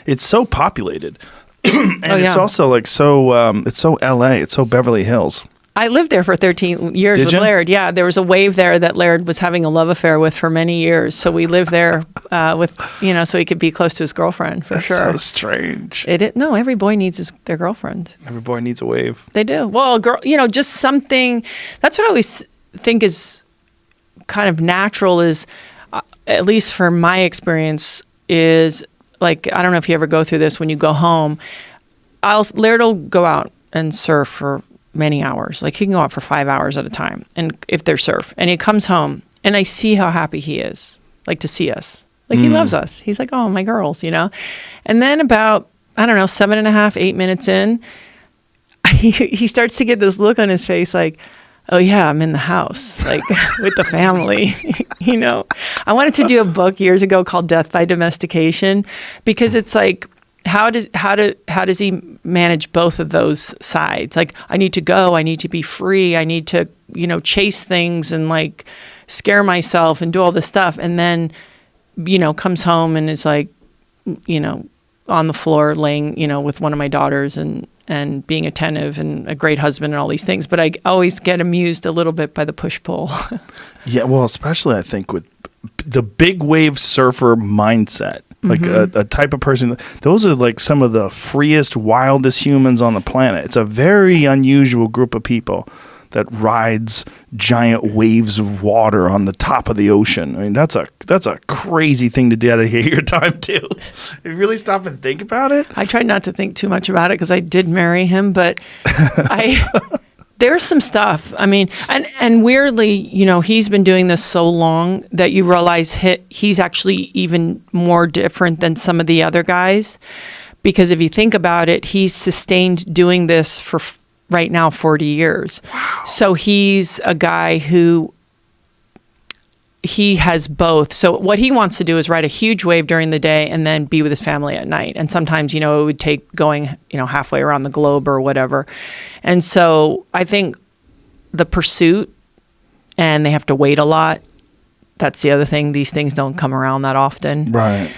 It's so populated. And it's also like it's so LA, it's so Beverly Hills. I lived there for 13 years with Laird. Yeah, there was a wave there that Laird was having a love affair with for many years. So we lived there so he could be close to his girlfriend for sure. That's so strange. No, every boy needs their girlfriend. Every boy needs a wave. They do. Well, girl, just something. That's what I always think is kind of natural. Is at least for my experience is like, I don't know if you ever go through this when you go home. Laird will go out and surf for many hours. Like he can go out for 5 hours at a time, and if there's surf, and he comes home, and I see how happy he is, like to see us. Like he loves us. He's like, oh, my girls, And then about, I don't know, 7.5, 8 minutes in, he starts to get this look on his face like, oh yeah, I'm in the house, like with the family. I wanted to do a book years ago called Death by Domestication, because it's like, how does he manage both of those sides? Like, I need to go, I need to be free, I need to, chase things and like scare myself and do all this stuff. And then, comes home and is like, on the floor laying, with one of my daughters and being attentive and a great husband and all these things. But I always get amused a little bit by the push-pull. Yeah, well, especially I think with the big wave surfer mindset. Like a type of person, those are like some of the freest, wildest humans on the planet. It's a very unusual group of people that rides giant waves of water on the top of the ocean. I mean, that's a crazy thing to dedicate your time to. If you really stop and think about it. I tried not to think too much about it because I did marry him, but there's some stuff. I mean, and weirdly, he's been doing this so long that you realize he's actually even more different than some of the other guys. Because if you think about it, he's sustained doing this for right now 40 years. Wow. So he's a guy who he has both. So what he wants to do is ride a huge wave during the day and then be with his family at night. And sometimes, it would take going, halfway around the globe or whatever. And so I think the pursuit, and they have to wait a lot. That's the other thing. These things don't come around that often. Right.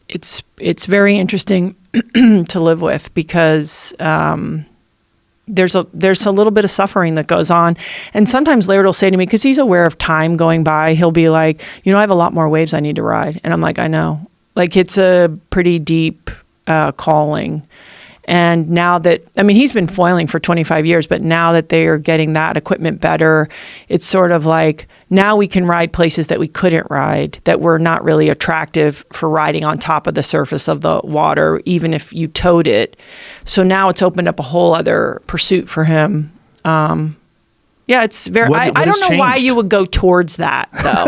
It's very interesting to live with because, there's a little bit of suffering that goes on. And sometimes Laird will say to me, because he's aware of time going by, he'll be like, I have a lot more waves I need to ride. And I'm like, I know. Like, it's a pretty deep calling. And now that, he's been foiling for 25 years, but now that they are getting that equipment better, it's sort of like, now we can ride places that we couldn't ride, that were not really attractive for riding on top of the surface of the water, even if you towed it. So now it's opened up a whole other pursuit for him. It's very, I don't know why you would go towards that, though.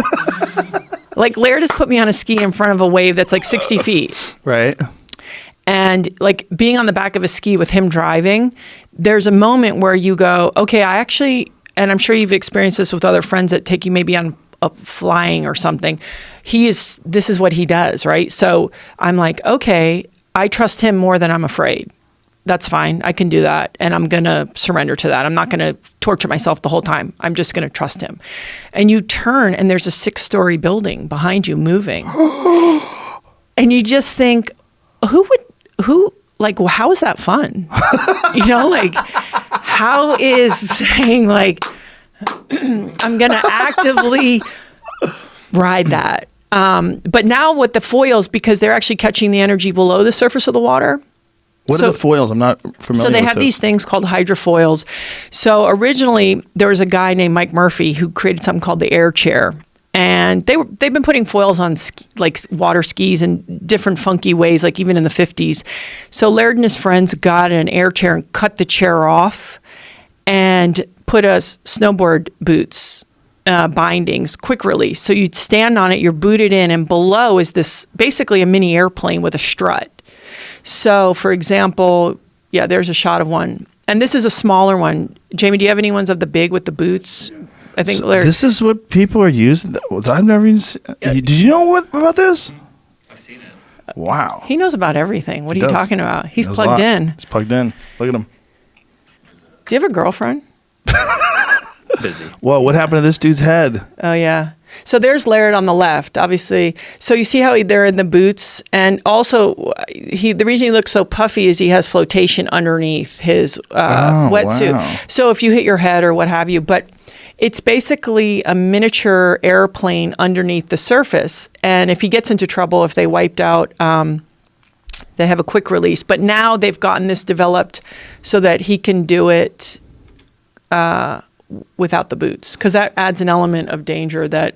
Like, Laird has put me on a ski in front of a wave that's like 60 feet. Right. And like being on the back of a ski with him driving, there's a moment where you go, okay, and I'm sure you've experienced this with other friends that take you maybe on a flying or something. This is what he does, right? So I'm like, okay, I trust him more than I'm afraid. That's fine. I can do that. And I'm going to surrender to that. I'm not going to torture myself the whole time. I'm just going to trust him. And you turn and there's a 6-story building behind you moving. And you just think, how is that fun? How is saying like, I'm going to actively ride that. But now with the foils, because they're actually catching the energy below the surface of the water. What are the foils? I'm not familiar with So they have these things called hydrofoils. So originally there was a guy named Mike Murphy who created something called the air chair. And they've been putting foils on like water skis in different funky ways, like even in the 50s. So Laird and his friends got an air chair and cut the chair off and put us snowboard boots, bindings, quick release. So you'd stand on it, you're booted in, and below is this basically a mini airplane with a strut. So for example, there's a shot of one. And this is a smaller one. Jamie, do you have any ones of the big with the boots? I think this is what people are using. I've never even seen. Did you know about this? I've seen it. Wow. He knows about everything. What are you talking about? He's knows plugged in. He's plugged in. Look at him. Do you have a girlfriend? Busy. Well, what happened to this dude's head? Oh yeah. So there's Laird on the left, obviously. So you see how they're in the boots, and also the reason he looks so puffy is he has flotation underneath his wetsuit. Wow. So if you hit your head or what have you, but it's basically a miniature airplane underneath the surface. And if he gets into trouble, if they wiped out, they have a quick release. But now they've gotten this developed so that he can do it without the boots, because that adds an element of danger that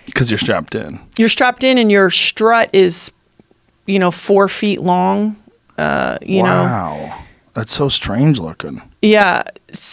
Because you're strapped in. you're strapped in and your strut is, 4 feet long. You know, Wow. That's so strange looking. yeah,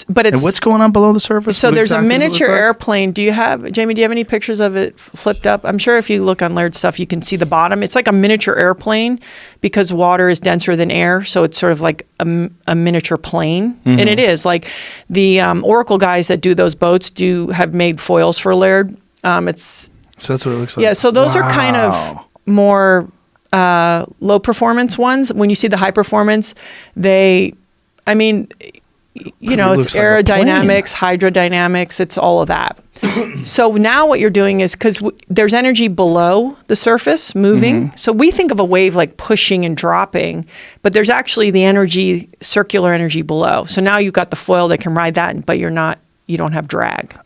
but it's And what's going on below the surface? so What there's exactly a does it look miniature like? airplane. Jamie, do you have any pictures of it flipped up? I'm sure if you look on Laird stuff, you can see the bottom. It's like a miniature airplane because water is denser than air. So it's sort of like a miniature plane. Mm-hmm. And it is like the Oracle guys that do those boats have made foils for Laird. It's, So that's what it looks like. yeah. So those are kind of Wow. more low performance ones. When you see the high performance, it's looks like a aerodynamics, hydrodynamics, it's all of that. So now what you're doing is, because there's energy below the surface moving. Mm-hmm. So we think of a wave like pushing and dropping, but there's actually the energy, circular energy below. So now you've got the foil that can ride that, but you don't have drag.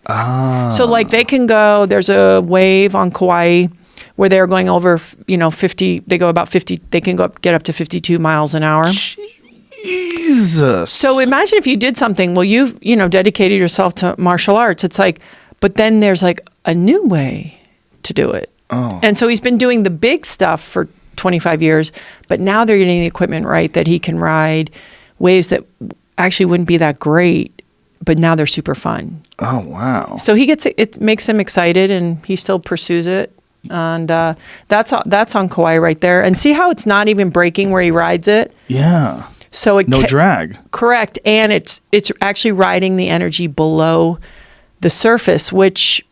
So like they can go, there's a wave on Kauai where they're going over, 50, they go about 50, they can get up to 52 miles an hour. Jesus. So imagine if you did something, well, you've, dedicated yourself to martial arts. It's like, but then there's like a new way to do it. Oh. And so he's been doing the big stuff for 25 years, but now they're getting the equipment right that he can ride waves that actually wouldn't be that great, but now they're super fun. Oh, wow. So it makes him excited and he still pursues it. And that's on Kauai right there. And see how it's not even breaking where he rides it? Yeah. So it No drag. Correct. And it's actually riding the energy below the surface, which,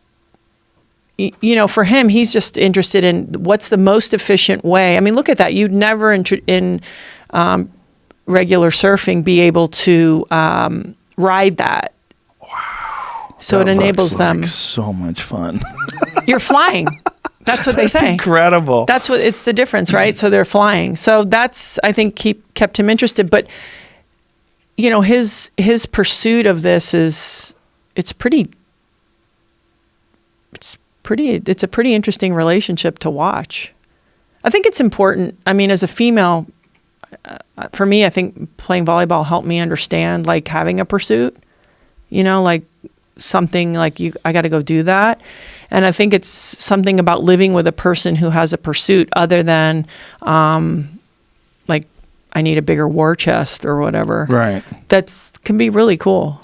for him, he's just interested in what's the most efficient way. I mean, look at that. You'd never in regular surfing be able to ride that. Wow. So it enables them. Like so much fun. You're flying. That's what they say. Incredible. That's it's the difference, right? So they're flying. So that's, I think, kept him interested. But, his pursuit of this it's a pretty interesting relationship to watch. I think it's important. I mean, as a female, for me, I think playing volleyball helped me understand, like, having a pursuit, like something like I got to go do that. And I think it's something about living with a person who has a pursuit other than like I need a bigger war chest or whatever. Right. Can be really cool.